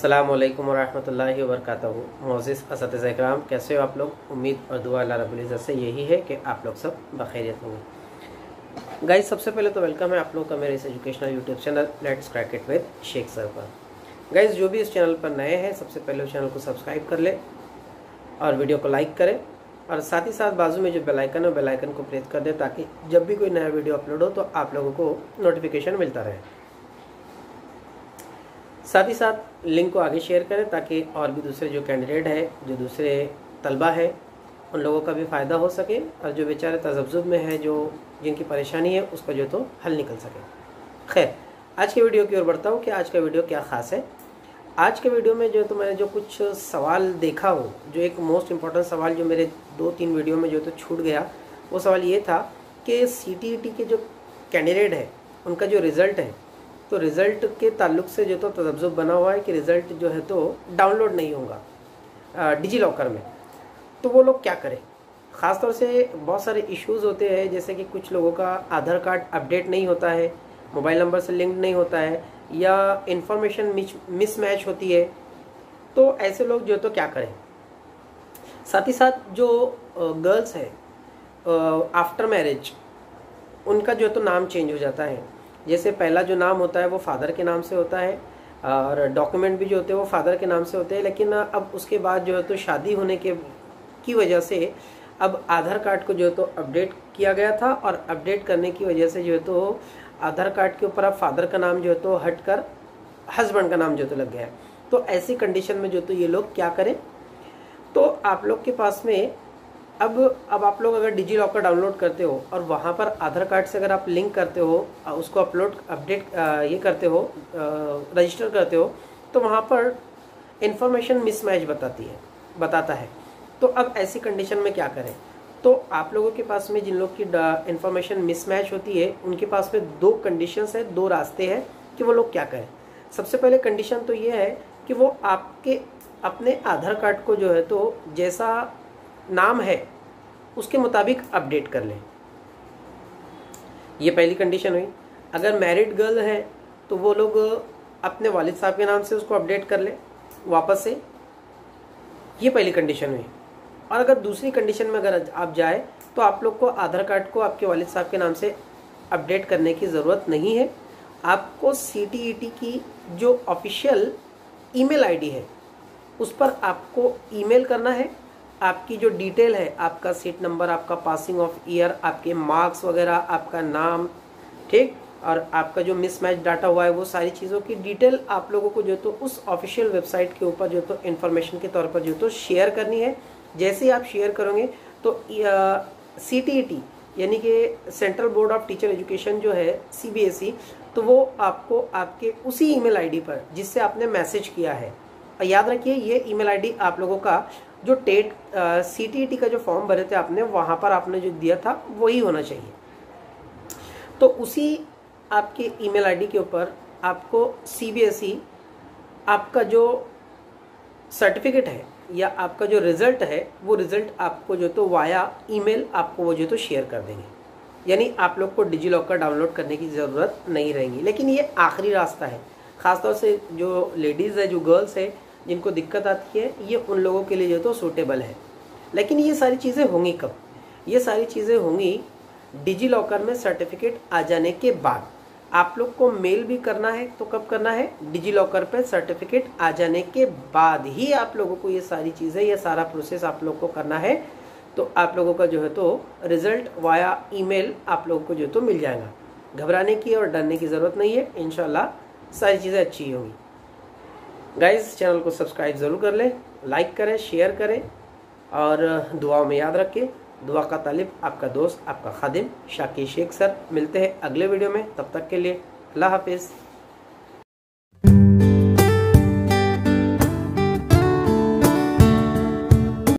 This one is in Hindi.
अस्सलामुअलैकुम वरहमतुल्लाहि वबरकातुहू। मोअज़्ज़िज़ असतिज़ा इकराम, कैसे हो आप लोग? उम्मीद और दुआ अल्लाह रब्बुल इज़्ज़त से यही है कि आप लोग सब बखैरियत होंगे। गाइस, सबसे पहले तो वेलकम है आप लोग का मेरे इस educational YouTube channel let's crack it with Shaikh sir पर। गाइस, जो भी इस चैनल पर नए हैं सबसे पहले उस चैनल को सब्सक्राइब कर ले और वीडियो को लाइक करें और साथ ही साथ बाजू में जो बेल आइकन है बेल आइकन को प्रेस कर दें ताकि जब भी कोई नया वीडियो अपलोड हो तो आप लोगों को नोटिफिकेशन मिलता रहे। साथ ही साथ लिंक को आगे शेयर करें ताकि और भी दूसरे जो कैंडिडेट है, जो दूसरे तलबा है, उन लोगों का भी फ़ायदा हो सके और जो बेचारे तज़ब्ज़ुब में है, जो जिनकी परेशानी है, उसका जो तो हल निकल सके। खैर, आज के वीडियो की ओर बढ़ता हूँ कि आज का वीडियो क्या ख़ास है। आज के वीडियो में जो तो मैंने जो कुछ सवाल देखा हो, जो एक मोस्ट इम्पॉर्टेंट सवाल जो मेरे 2-3 वीडियो में जो तो छूट गया, वो सवाल ये था कि CTET के जो कैंडिडेट है उनका जो रिज़ल्ट है, तो रिज़ल्ट के ताल्लुक से जो तो तज़ब्ज़ुब बना हुआ है कि रिज़ल्ट जो है तो डाउनलोड नहीं होगा डिजी लॉकर में। तो वो लोग क्या करें? ख़ास तौर से बहुत सारे इश्यूज़ होते हैं, जैसे कि कुछ लोगों का आधार कार्ड अपडेट नहीं होता है, मोबाइल नंबर से लिंक नहीं होता है, या इन्फॉर्मेशन मिसमैच होती है। तो ऐसे लोग जो तो क्या करें? साथ ही साथ जो गर्ल्स है आफ्टर मैरिज, उनका जो तो नाम चेंज हो जाता है। जैसे पहला जो नाम होता है वो फादर के नाम से होता है और डॉक्यूमेंट भी जो होते हैं वो फादर के नाम से होते हैं, लेकिन अब उसके बाद जो है तो शादी होने की वजह से अब आधार कार्ड को जो है तो अपडेट किया गया था और अपडेट करने की वजह से जो है तो आधार कार्ड के ऊपर अब फादर का नाम जो है तो हटकर हस्बैंड का नाम जो तो लग गया है। तो ऐसी कंडीशन में जो तो ये लोग क्या करें? तो आप लोग के पास में अब आप लोग अगर डिजी लॉकर डाउनलोड करते हो और वहाँ पर आधार कार्ड से अगर आप लिंक करते हो, उसको अपडेट ये करते हो, रजिस्टर करते हो, तो वहाँ पर इंफॉर्मेशन मिसमैच बताता है। तो अब ऐसी कंडीशन में क्या करें? तो आप लोगों के पास में जिन लोग की इंफॉर्मेशन मिसमैच होती है, उनके पास में 2 कंडीशंस है, 2 रास्ते हैं कि वो लोग क्या करें। सबसे पहले कंडीशन तो ये है कि वो आपके अपने आधार कार्ड को जो है तो जैसा नाम है उसके मुताबिक अपडेट कर लें। ये पहली कंडीशन हुई। अगर मैरिड गर्ल है तो वो लोग अपने वालिद साहब के नाम से उसको अपडेट कर लें वापस से। ये पहली कंडीशन हुई। और अगर दूसरी कंडीशन में अगर आप जाए तो आप लोग को आधार कार्ड को आपके वालिद साहब के नाम से अपडेट करने की ज़रूरत नहीं है। आपको CTET की जो ऑफिशियल ईमेल आईडी है उस पर आपको ईमेल करना है। आपकी जो डिटेल है, आपका सीट नंबर, आपका पासिंग ऑफ ईयर, आपके मार्क्स वगैरह, आपका नाम, ठीक, और आपका जो मिसमैच डाटा हुआ है, वो सारी चीज़ों की डिटेल आप लोगों को जो तो उस ऑफिशियल वेबसाइट के ऊपर जो तो इन्फॉर्मेशन के तौर पर जो तो शेयर करनी है। जैसे ही आप शेयर करोगे तो CTET यानी कि central board of teacher education जो है CBSE, तो वो आपको आपके उसी ईमेल आईडी पर जिससे आपने मैसेज किया है, और याद रखिए ये ईमेल आईडी आप लोगों का जो CTET का जो फॉर्म भरे थे आपने, वहाँ पर आपने जो दिया था वही होना चाहिए। तो उसी आपके ईमेल आईडी के ऊपर आपको CBSE आपका जो सर्टिफिकेट है या आपका जो रिज़ल्ट है, वो रिज़ल्ट आपको जो तो वाया ईमेल आपको वो जो तो शेयर कर देंगे। यानी आप लोग को डिजी लॉकर डाउनलोड करने की ज़रूरत नहीं रहेगी। लेकिन ये आखिरी रास्ता है, ख़ासतौर से जो लेडीज़ है, जो गर्ल्स है, जिनको दिक्कत आती है, ये उन लोगों के लिए जो तो सूटेबल है। लेकिन ये सारी चीज़ें होंगी कब? ये सारी चीज़ें होंगी डिजी लॉकर में सर्टिफिकेट आ जाने के बाद। आप लोग को मेल भी करना है, तो कब करना है? डिजी लॉकर पे सर्टिफिकेट आ जाने के बाद ही आप लोगों को ये सारी चीज़ें, ये सारा प्रोसेस आप लोग को करना है। तो आप लोगों का जो है तो रिज़ल्ट वाया ईमेल आप लोगों को जो तो मिल जाएगा। घबराने की और डरने की ज़रूरत नहीं है, इंशाल्लाह सारी चीज़ें अच्छी होंगी। गाइस, चैनल को सब्सक्राइब ज़रूर कर लें, लाइक करें, शेयर करें और दुआओं में याद रखें। दुआ का तालिब आपका दोस्त, आपका खादिम शाकिर शेख सर। मिलते हैं अगले वीडियो में, तब तक के लिए अल्लाह हाफिज़।